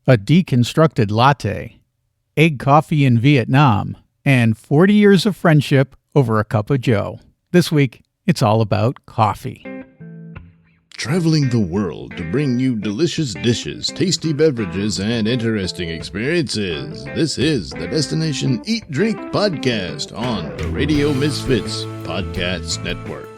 a deconstructed latte, egg coffee in Vietnam, and 40 years of friendship over a cup of joe. This week, it's all about coffee. Traveling the world to bring you delicious dishes, tasty beverages, and interesting experiences. This is the Destination Eat Drink Podcast on the Radio Misfits Podcast Network.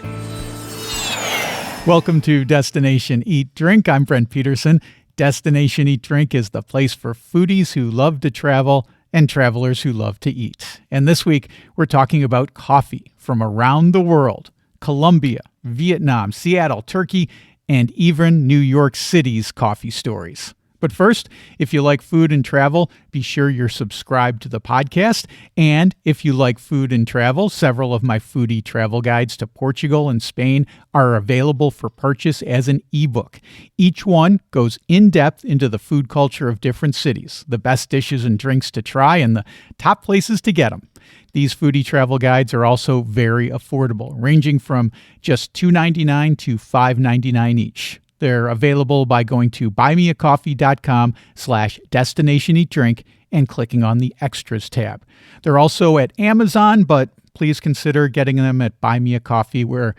Welcome to Destination Eat Drink. I'm Brent Peterson. Destination Eat Drink is the place for foodies who love to travel and travelers who love to eat. And this week, we're talking about coffee from around the world: Colombia, Vietnam, Seattle, Turkey, and even New York City's coffee stories. But first, if you like food and travel, be sure you're subscribed to the podcast. And if you like food and travel, several of my foodie travel guides to Portugal and Spain are available for purchase as an ebook. Each one goes in depth into the food culture of different cities, the best dishes and drinks to try, and the top places to get them. These foodie travel guides are also very affordable, ranging from just $2.99 to $5.99 each. They're available by going to buymeacoffee.com/destinationeatdrink and clicking on the Extras tab. They're also at Amazon, but please consider getting them at Buy Me a Coffee, where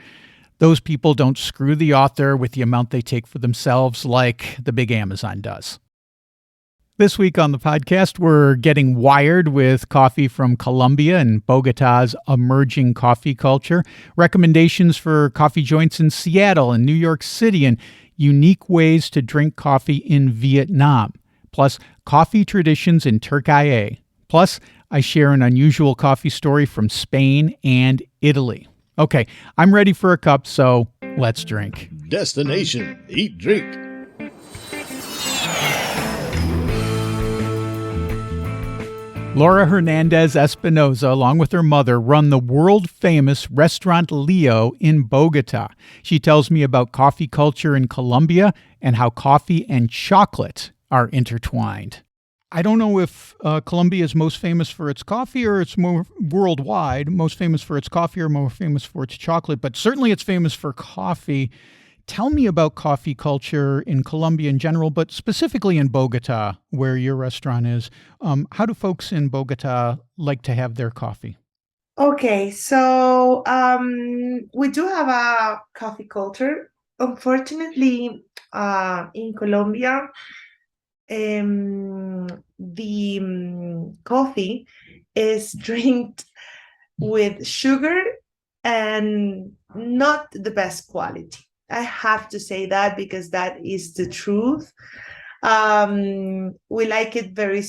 those people don't screw the author with the amount they take for themselves like the big Amazon does. This week on the podcast, we're getting wired with coffee from Colombia and Bogota's emerging coffee culture, recommendations for coffee joints in Seattle and New York City, and unique ways to drink coffee in Vietnam, plus coffee traditions in Turkey. Plus, I share an unusual coffee story from Spain and Italy. Okay, I'm ready for a cup, so let's drink. Destination Eat Drink. Laura Hernandez Espinoza, along with her mother, run the world-famous Restaurant Leo in Bogota. She tells me about coffee culture in Colombia and how coffee and chocolate are intertwined. I don't know if Colombia is most famous for its coffee or it's more worldwide, most famous for its coffee or more famous for its chocolate, but certainly it's famous for coffee. Tell me about coffee culture in Colombia in general, but specifically in Bogota, where your restaurant is. How do folks in Bogota like to have their coffee? Okay, so we do have a coffee culture. Unfortunately, in Colombia, the coffee is drinked with sugar and not the best quality. I have to say that because that is the truth. We like it very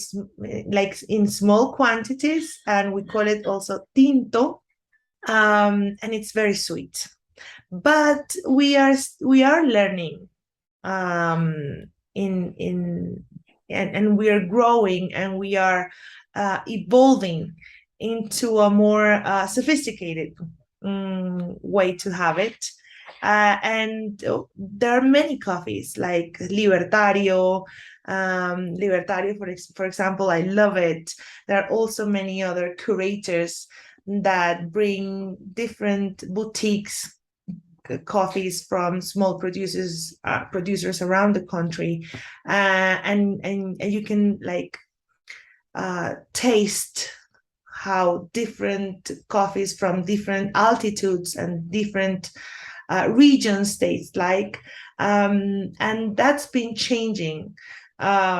like in small quantities, and we call it also tinto, and it's very sweet. But we are learning, and we are growing, and we are evolving into a more sophisticated way to have it. And there are many coffees like Libertario, for example, I love it. There are also many other curators that bring different boutiques coffees from small producers around the country, and you can taste how different coffees from different altitudes and different regions taste like, and that's been changing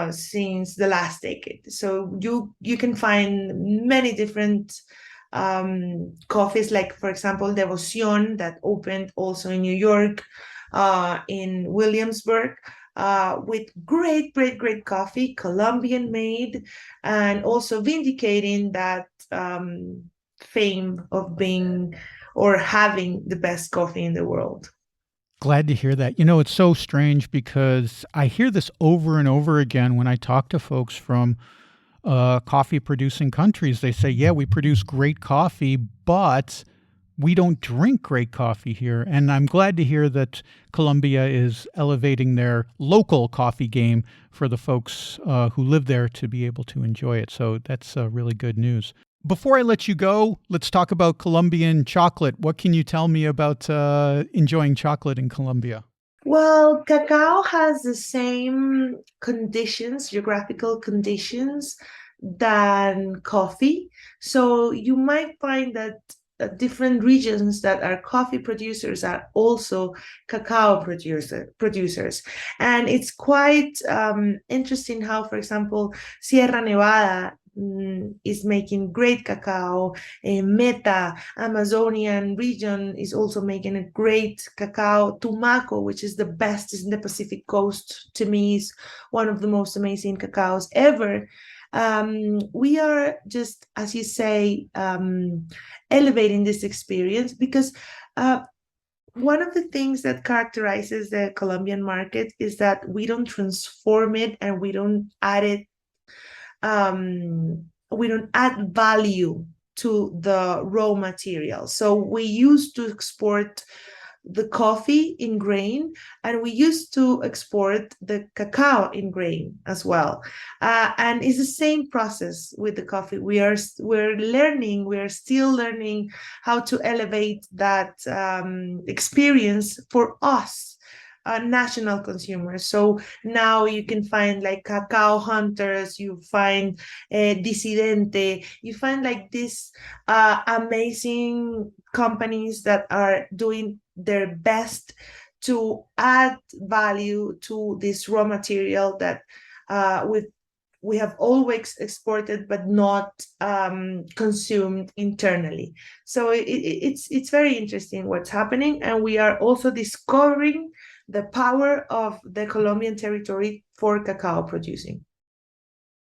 since the last decade. So you can find many different coffees, like for example Devoción, that opened also in New York, in Williamsburg, with great coffee, Colombian made, and also vindicating that fame of being or having the best coffee in the world. Glad to hear that. You know, it's so strange because I hear this over and over again when I talk to folks from coffee producing countries. They say, yeah, we produce great coffee, but we don't drink great coffee here. And I'm glad to hear that Colombia is elevating their local coffee game for the folks who live there to be able to enjoy it. So that's really good news. Before I let you go, let's talk about Colombian chocolate. What can you tell me about enjoying chocolate in Colombia? Well, cacao has the same conditions, geographical conditions, than coffee. So you might find that different regions that are coffee producers are also cacao producers. And it's quite interesting how, for example, Sierra Nevada is making great cacao. Meta, Amazonian region, is also making a great cacao. Tumaco, which is the best, is in the Pacific coast. To me, is one of the most amazing cacaos ever. We are just, as you say, elevating this experience because one of the things that characterizes the Colombian market is that we don't transform it and we don't add value to the raw material. So we used to export the coffee in grain, and we used to export the cacao in grain as well. And it's the same process with the coffee. We're still learning how to elevate that experience for us. National consumers. So now you can find like cacao hunters, you find Disidente, you find like these amazing companies that are doing their best to add value to this raw material that we have always exported but not consumed internally. So it's very interesting what's happening, and we are also discovering the power of the Colombian territory for cacao producing.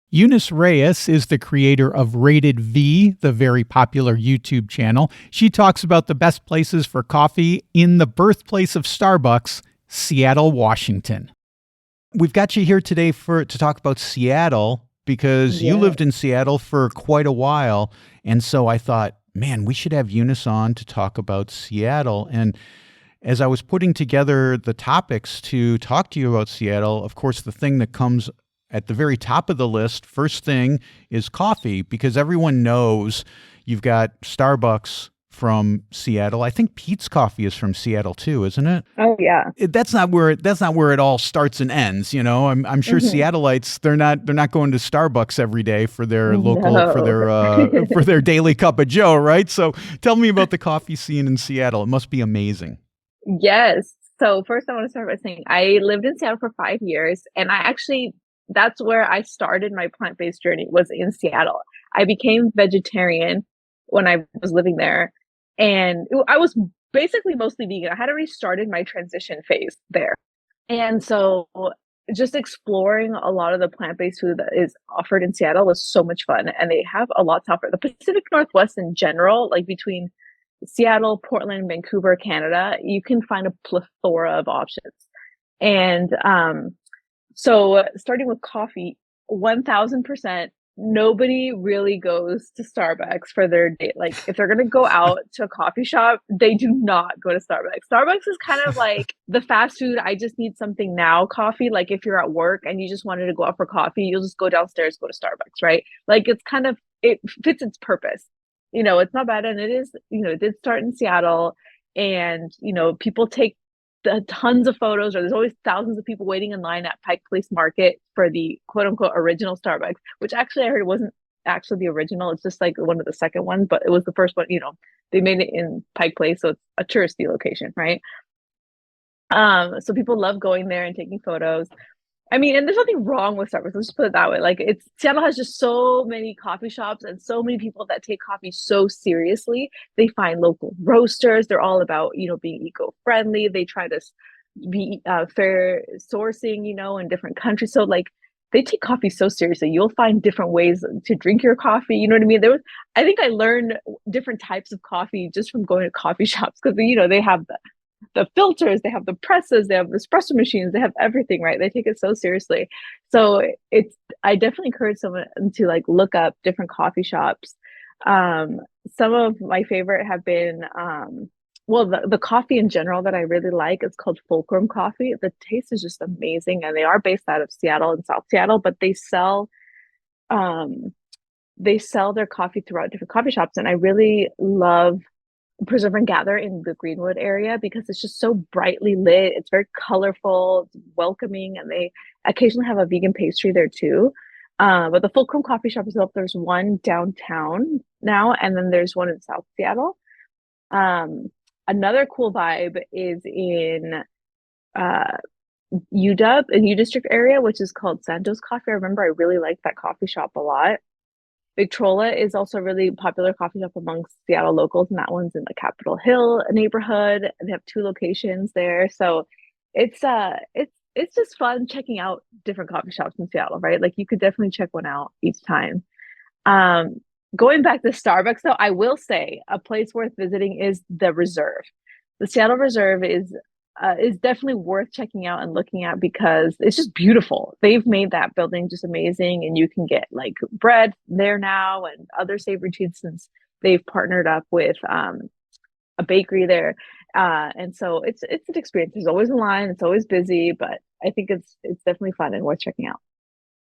Eunice Reyes is the creator of Rated V, the very popular YouTube channel. She talks about the best places for coffee in the birthplace of Starbucks, Seattle, Washington. We've got you here today to talk about Seattle because you Yeah. lived in Seattle for quite a while. And so I thought, man, we should have Eunice on to talk about Seattle. And as I was putting together the topics to talk to you about Seattle, of course, the thing that comes at the very top of the list, first thing, is coffee, because everyone knows you've got Starbucks from Seattle. I think Pete's Coffee is from Seattle too, isn't it? Oh yeah. That's not where it all starts and ends. You know, I'm sure Hmm. Seattleites, they're not going to Starbucks every day for their local No. for their daily cup of Joe, right? So tell me about the coffee scene in Seattle. It must be amazing. Yes. So first I want to start by saying I lived in Seattle for 5 years, and that's where I started my plant-based journey, was in Seattle. I became vegetarian when I was living there, and I was basically mostly vegan. I had already started my transition phase there. And so just exploring a lot of the plant-based food that is offered in Seattle was so much fun. And they have a lot to offer. The Pacific Northwest in general, like between Seattle, Portland, Vancouver, Canada, you can find a plethora of options. And so starting with coffee, 1000%, nobody really goes to Starbucks for their date. Like if they're going to go out to a coffee shop, they do not go to Starbucks. Starbucks is kind of like the fast food, I just need something now coffee. Like if you're at work and you just wanted to go out for coffee, you'll just go downstairs, go to Starbucks, right? Like it fits its purpose. It's not bad. And it did start in Seattle, and, people take tons of photos, or there's always thousands of people waiting in line at Pike Place Market for the quote unquote original Starbucks, which actually I heard wasn't actually the original. It's just like one of the second ones, but it was the first one. They made it in Pike Place, so it's a touristy location, right? So people love going there and taking photos. I mean, and there's nothing wrong with Starbucks. Let's just put it that way. Like, Seattle has just so many coffee shops and so many people that take coffee so seriously. They find local roasters. They're all about, being eco-friendly. They try to be fair sourcing, in different countries. So like, they take coffee so seriously. You'll find different ways to drink your coffee. You know what I mean? I think I learned different types of coffee just from going to coffee shops, because they have the filters, they have the presses, they have the espresso machines, they have everything, right? They take it so seriously. So I definitely encourage someone to like look up different coffee shops. Some of my favorite have been, well, the coffee in general that I really like is called Fulcrum Coffee. The taste is just amazing, and they are based out of Seattle and South Seattle, but um, they sell their coffee throughout different coffee shops, and I really love Preserve and Gather in the Greenwood area because it's just so brightly lit. It's very colorful, it's welcoming, and they occasionally have a vegan pastry there too. But the Fulcrum Coffee Shop is up. There's one downtown now, and then there's one in South Seattle. Um, Another cool vibe is in uh, UW, in U District area, which is called Santos Coffee. I remember I really liked that coffee shop a lot. Victrola is also a really popular coffee shop amongst Seattle locals, and that one's in the Capitol Hill neighborhood. They have two locations there, so it's just fun checking out different coffee shops in Seattle, right? Like you could definitely check one out each time. Um, Going back to Starbucks, though, I will say a place worth visiting is the Reserve. The Seattle Reserve is definitely worth checking out and looking at because it's just beautiful. They've made that building just amazing, and you can get like bread there now and other savory treats since they've partnered up with a bakery there. And so it's an experience. There's always a line. It's always busy, but I think it's definitely fun and worth checking out.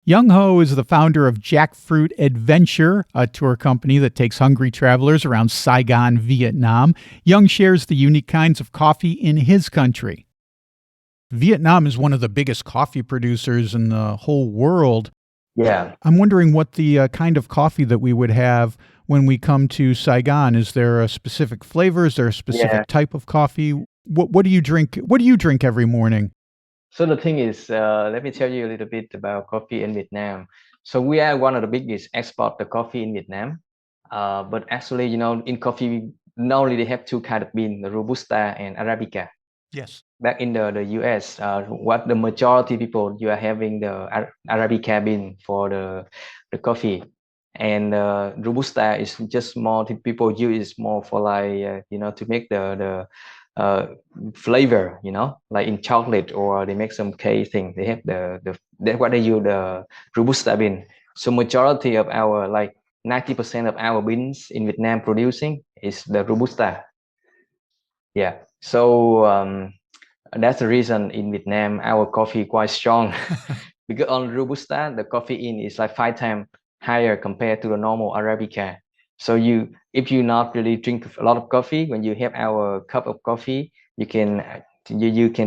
Young Ho is the founder of Jackfruit Adventure, a tour company that takes hungry travelers around Saigon, Vietnam. Young shares the unique kinds of coffee in his country. Vietnam is one of the biggest coffee producers in the whole world. Yeah, I'm wondering what the kind of coffee that we would have when we come to Saigon. Is there a specific flavor? Is there a yeah. specific type of coffee? What do you drink? What do you drink every morning? So the thing is, let me tell you a little bit about coffee in Vietnam. So we are one of the biggest export the coffee in Vietnam. But actually, in coffee, we normally they have two kind of bean, the Robusta and Arabica. Yes. Back in the US, what the majority people you are having the Arabica bean for the coffee, and Robusta is just more people use is more for like to make the flavor, like in chocolate or they make some cake thing. They have that's what they use the Robusta bean. So majority of our like 90% of our beans in Vietnam producing is the Robusta. Yeah. So that's the reason in Vietnam our coffee quite strong because on Robusta the caffeine is like 5 times higher compared to the normal Arabica. So if you not really drink a lot of coffee, when you have our cup of coffee, you can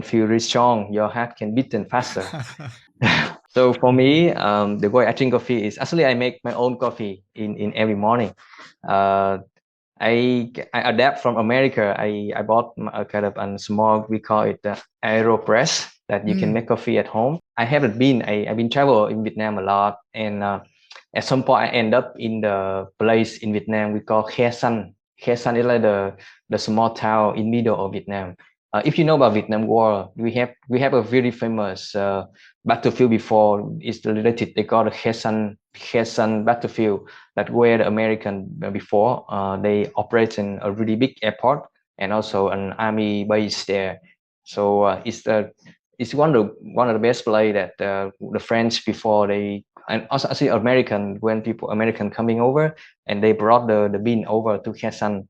feel really strong. Your heart can beat faster. So for me, the way I drink coffee is actually I make my own coffee in every morning. Uh, I adapt from America. I bought a kind of a small, we call it the AeroPress, that you can Mm. make coffee at home. I haven't been I've been travel in Vietnam a lot, and at some point I end up in the place in Vietnam we call Khe Sanh. Khe Sanh is like the small town in middle of Vietnam. If you know about Vietnam War, we have a very famous battlefield before. It's related. They call the Khe Sanh battlefield, that where the American before they operate in a really big airport and also an army base there. So it's one of the best play that the French before they, and also I see American, when people American coming over and they brought the bean over to Khe Sanh.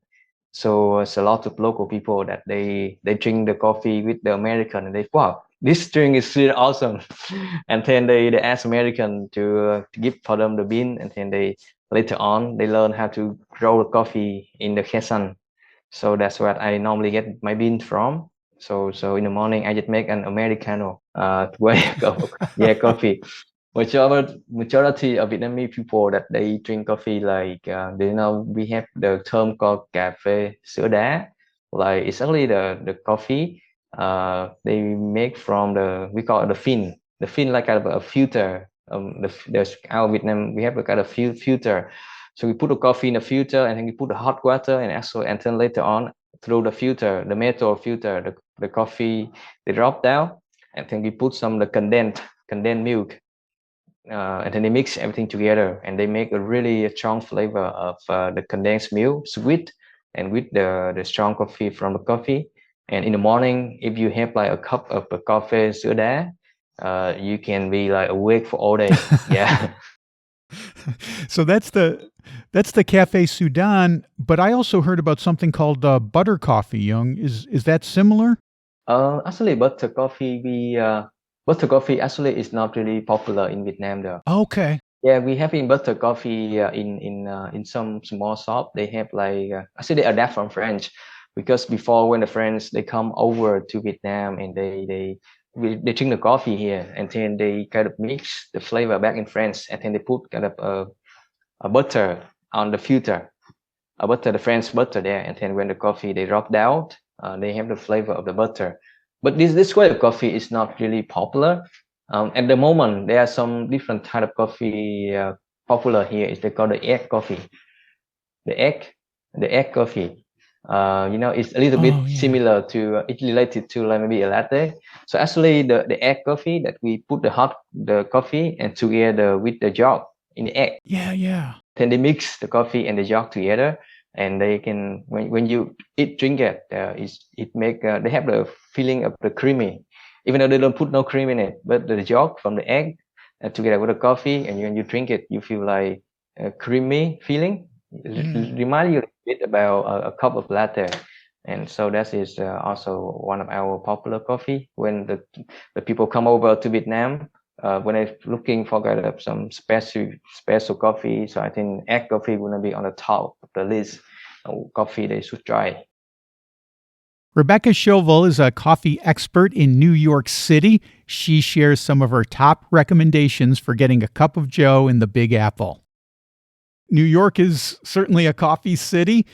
So it's a lot of local people that they drink the coffee with the American and they, wow, this drink is really awesome. And then they ask American to give for them the bean, and then they later on they learn how to grow the coffee in the Khe Sanh. So that's what I normally get my bean from. So in the morning I just make an Americano way of yeah coffee. Majority of Vietnamese people that they drink coffee like we have the term called cà phê sữa đá, like it's only the coffee they make from we call it the fin like kind of a filter. There's our Vietnam we have a kind of filter, so we put the coffee in the filter and then we put the hot water and then later on through the filter, the metal filter, the coffee they drop down, and then we put some the condensed milk, and then they mix everything together and they make a really strong flavor of the condensed milk, sweet, and with the strong coffee from the coffee. And in the morning, if you have like a cup of coffee sữa đá, you can be like awake for all day. Yeah. So that's the Cafe Sudan, but I also heard about something called butter coffee. Young, is that similar? Actually, butter coffee actually is not really popular in Vietnam though. Okay. Yeah, we have in butter coffee in some small shop. They have like actually they adapt from French because before when the French they come over to Vietnam and they drink the coffee here and then they kind of mix the flavor back in French and then they put kind of a butter on the filter, a butter, the French butter there, and then when the coffee they dropped out, they have the flavor of the butter. But this way of coffee is not really popular. At the moment, there are some different type of coffee popular here. Is they call the egg coffee. The egg, the egg coffee. It's a little Oh, bit yeah. similar to it's related to like maybe a latte. So actually, the egg coffee that we put the coffee and together with the jug in the egg. Yeah, yeah. Then they mix the coffee and the jug together, and they can when you drink it, it make they have the feeling of the creamy, even though they don't put no cream in it. But the jug from the egg together with the coffee, and when you drink it, you feel like a creamy feeling. Remind you a bit about a cup of latte. And so that is also one of our popular coffee when the people come over to Vietnam when I'm looking for kind of some special coffee, so I think egg coffee gonna be on the top of the list of coffee they should try. Rebecca Chauvel is a coffee expert in New York City. She shares some of her top recommendations for getting a cup of joe in the Big Apple. New York is certainly a coffee city.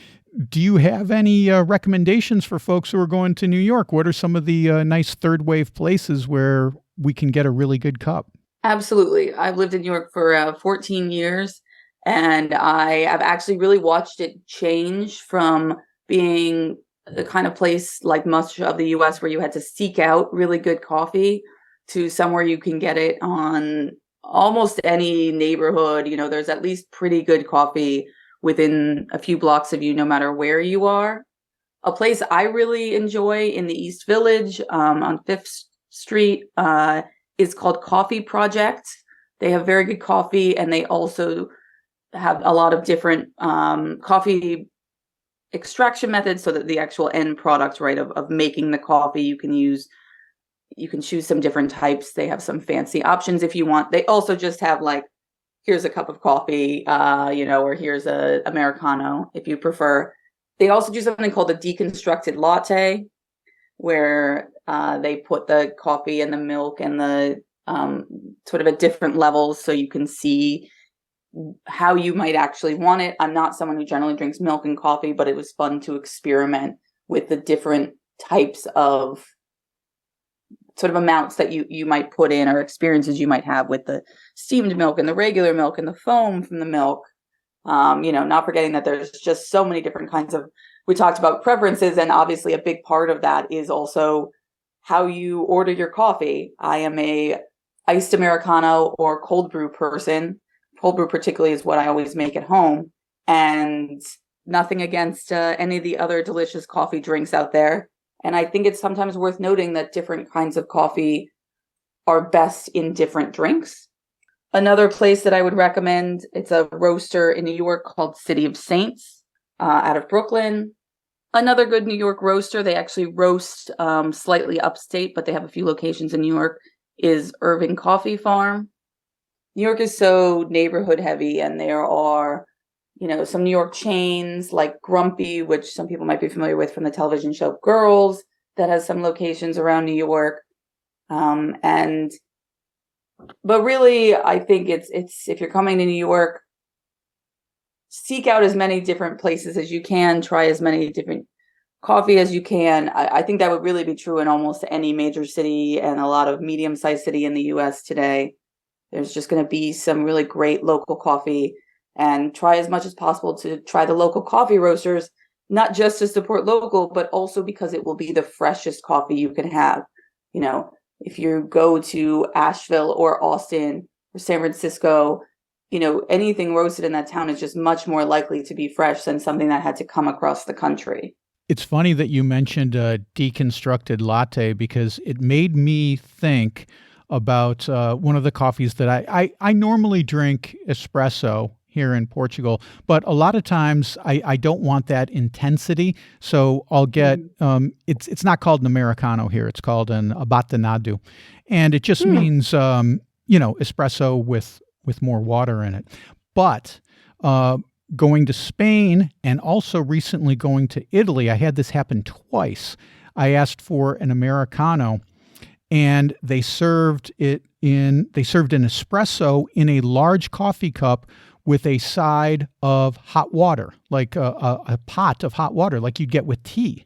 Do you have any recommendations for folks who are going to New York? What are some of the nice third wave places where we can get a really good cup? Absolutely. I've lived in New York for 14 years, and I have actually really watched it change from being the kind of place like much of the US where you had to seek out really good coffee to somewhere you can get it on almost any neighborhood. There's at least pretty good coffee within a few blocks of you, no matter where you are. A place I really enjoy in the East Village on 5th Street is called Coffee Project. They have very good coffee, and they also have a lot of different coffee extraction methods, so that the actual end product, right, of making the coffee, you can choose some different types. They have some fancy options if you want. They also just have like, here's a cup of coffee, or here's a Americano if you prefer. They also do something called a deconstructed latte, where they put the coffee and the milk and the sort of at different levels so you can see how you might actually want it. I'm not someone who generally drinks milk and coffee, but it was fun to experiment with the different types of sort of amounts that you might put in, or experiences you might have with the steamed milk and the regular milk and the foam from the milk. Not forgetting that there's just so many different kinds of, we talked about preferences, and obviously a big part of that is also how you order your coffee. I am a iced Americano or cold brew person. Cold brew particularly is what I always make at home, and nothing against any of the other delicious coffee drinks out there. And I think it's sometimes worth noting that different kinds of coffee are best in different drinks. Another place that I would recommend, it's a roaster in New York called City of Saints out of Brooklyn. Another good New York roaster, they actually roast slightly upstate, but they have a few locations in New York, is Irving Coffee Farm. New York is so neighborhood heavy, and there are, some New York chains like Grumpy, which some people might be familiar with from the television show Girls, that has some locations around New York. But really, I think it's if you're coming to New York, seek out as many different places as you can, try as many different coffee as you can. I think that would really be true in almost any major city and a lot of medium-sized city in the US today. There's just going to be some really great local coffee, and try as much as possible to try the local coffee roasters, not just to support local, but also because it will be the freshest coffee you can have. If you go to Asheville or Austin or San Francisco, anything roasted in that town is just much more likely to be fresh than something that had to come across the country. It's funny that you mentioned a deconstructed latte, because it made me think about one of the coffees that I normally drink, espresso here in Portugal, but a lot of times I don't want that intensity. So I'll get, it's not called an Americano here. It's called an abatinado. And it just means, espresso with with more water in it. But going to Spain and also recently going to Italy, I had this happen twice. I asked for an Americano, and they served an espresso in a large coffee cup with a side of hot water, like a pot of hot water, like you'd get with tea.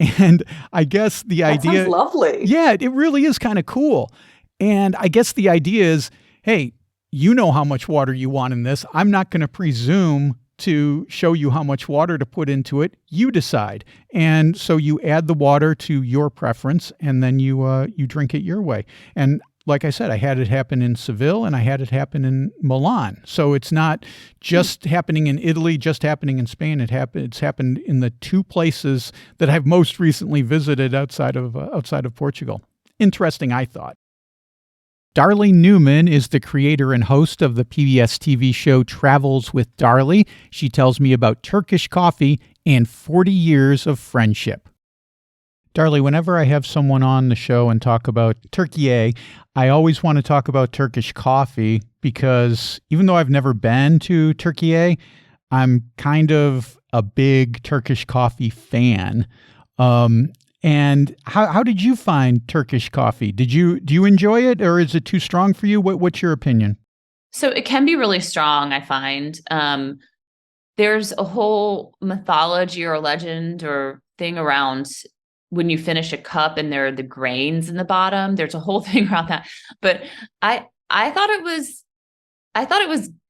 And I guess the idea, sounds lovely. Yeah, it really is kind of cool. And I guess the idea is, hey, you know how much water you want in this. I'm not going to presume to show you how much water to put into it. You decide. And so you add the water to your preference, and then you drink it your way. And like I said, I had it happen in Seville and I had it happen in Milan. So it's not just happening in Italy, just happening in Spain. It's happened in the two places that I've most recently visited outside of Portugal. Interesting, I thought. Darlie Newman is the creator and host of the PBS TV show Travels with Darlie. She tells me about Turkish coffee and 40 years of friendship. Darlie, whenever I have someone on the show and talk about Türkiye, I always want to talk about Turkish coffee because even though I've never been to Türkiye, I'm kind of a big Turkish coffee fan. And how did you find Turkish coffee? Do you enjoy it, or is it too strong for you? What's your opinion? So it can be really strong, I find. There's a whole mythology or legend or thing around when you finish a cup and there are the grains in the bottom. There's a whole thing around that. But I thought it was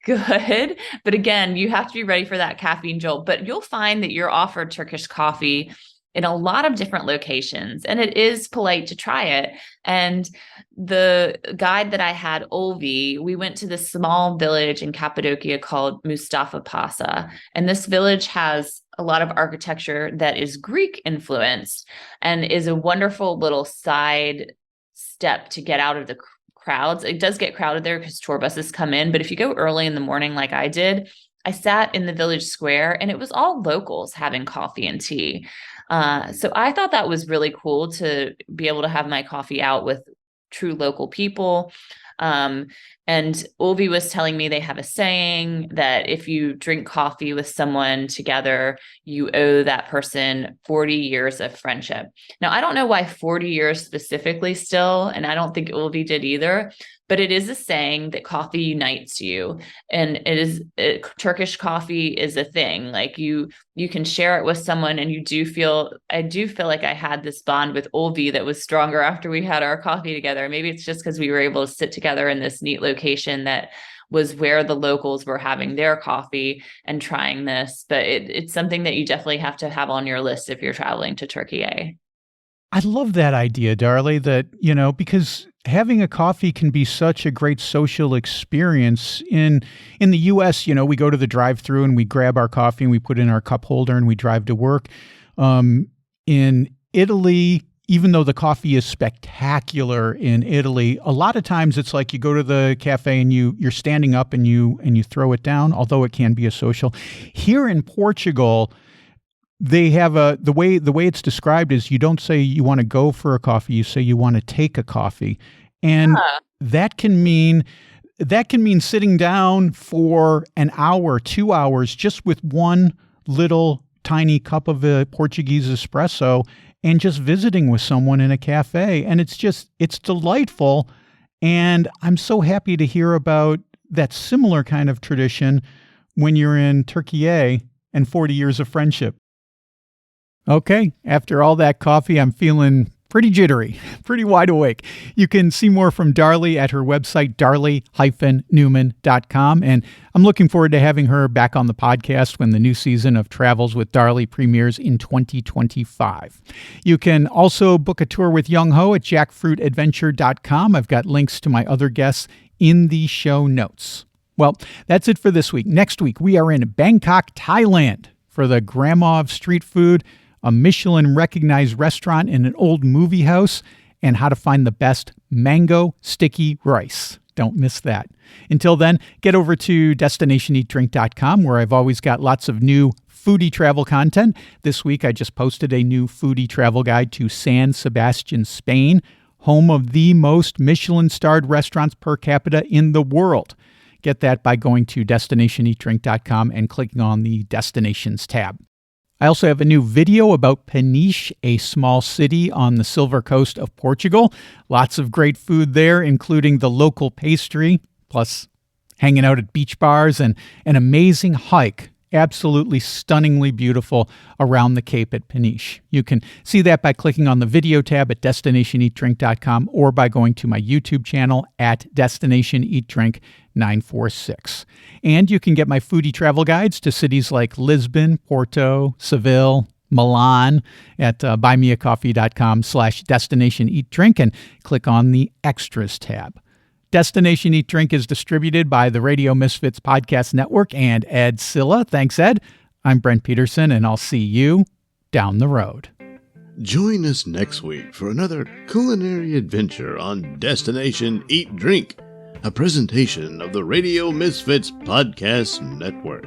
good. But again, you have to be ready for that caffeine jolt. But you'll find that you're offered Turkish coffee in a lot of different locations, and it is polite to try it. And the guide that I had, Olvi, we went to this small village in Cappadocia called Mustafa Pasa. And this village has a lot of architecture that is Greek influenced and is a wonderful little side step to get out of the crowds. It does get crowded there because tour buses come in, but if you go early in the morning like I did, I sat in the village square and it was all locals having coffee and tea. So I thought that was really cool to be able to have my coffee out with true local people. And Ulvi was telling me they have a saying that if you drink coffee with someone together, you owe that person 40 years of friendship. Now, I don't know why 40 years specifically still, and I don't think Ulvi did either, but it is a saying that coffee unites you. And Turkish coffee is a thing. Like you can share it with someone, and I do feel like I had this bond with Ulvi that was stronger after we had our coffee together. Maybe it's just because we were able to sit together in this neat location that was where the locals were having their coffee and trying this. But it's something that you definitely have to have on your list if you're traveling to Türkiye. I love that idea, Darlie, that, because having a coffee can be such a great social experience. In the U.S., we go to the drive-thru and we grab our coffee and we put it in our cup holder and we drive to work. In Italy, even though the coffee is spectacular in Italy, a lot of times it's like you go to the cafe and you're standing up and you throw it down, although it can be a social. Here in Portugal, they have the way it's described is you don't say you want to go for a coffee, you say you want to take a coffee. And that can mean sitting down for an hour, 2 hours, just with one little tiny cup of a Portuguese espresso and just visiting with someone in a cafe. And it's delightful. And I'm so happy to hear about that similar kind of tradition when you're in Türkiye and 40 years of friendship. Okay, after all that coffee, I'm feeling pretty jittery, pretty wide awake. You can see more from Darlie at her website, darlie-newman.com. And I'm looking forward to having her back on the podcast when the new season of Travels with Darlie premieres in 2025. You can also book a tour with Young Ho at jackfruitadventure.com. I've got links to my other guests in the show notes. Well, that's it for this week. Next week, we are in Bangkok, Thailand for the Grandma of Street Food, a Michelin-recognized restaurant in an old movie house, and how to find the best mango sticky rice. Don't miss that. Until then, get over to destinationeatdrink.com, where I've always got lots of new foodie travel content. This week, I just posted a new foodie travel guide to San Sebastian, Spain, home of the most Michelin-starred restaurants per capita in the world. Get that by going to destinationeatdrink.com and clicking on the Destinations tab. I also have a new video about Peniche, a small city on the Silver Coast of Portugal. Lots of great food there, including the local pastry, plus hanging out at beach bars and an amazing hike. Absolutely stunningly beautiful around the Cape at Peniche. You can see that by clicking on the video tab at destinationeatdrink.com or by going to my YouTube channel at destinationeatdrink946. And you can get my foodie travel guides to cities like Lisbon, Porto, Seville, Milan at buymeacoffee.com/destinationeatdrink and click on the Extras tab. Destination Eat Drink is distributed by the Radio Misfits Podcast Network and Ed Silla. Thanks, Ed. I'm Brent Peterson, and I'll see you down the road. Join us next week for another culinary adventure on Destination Eat Drink, a presentation of the Radio Misfits Podcast Network.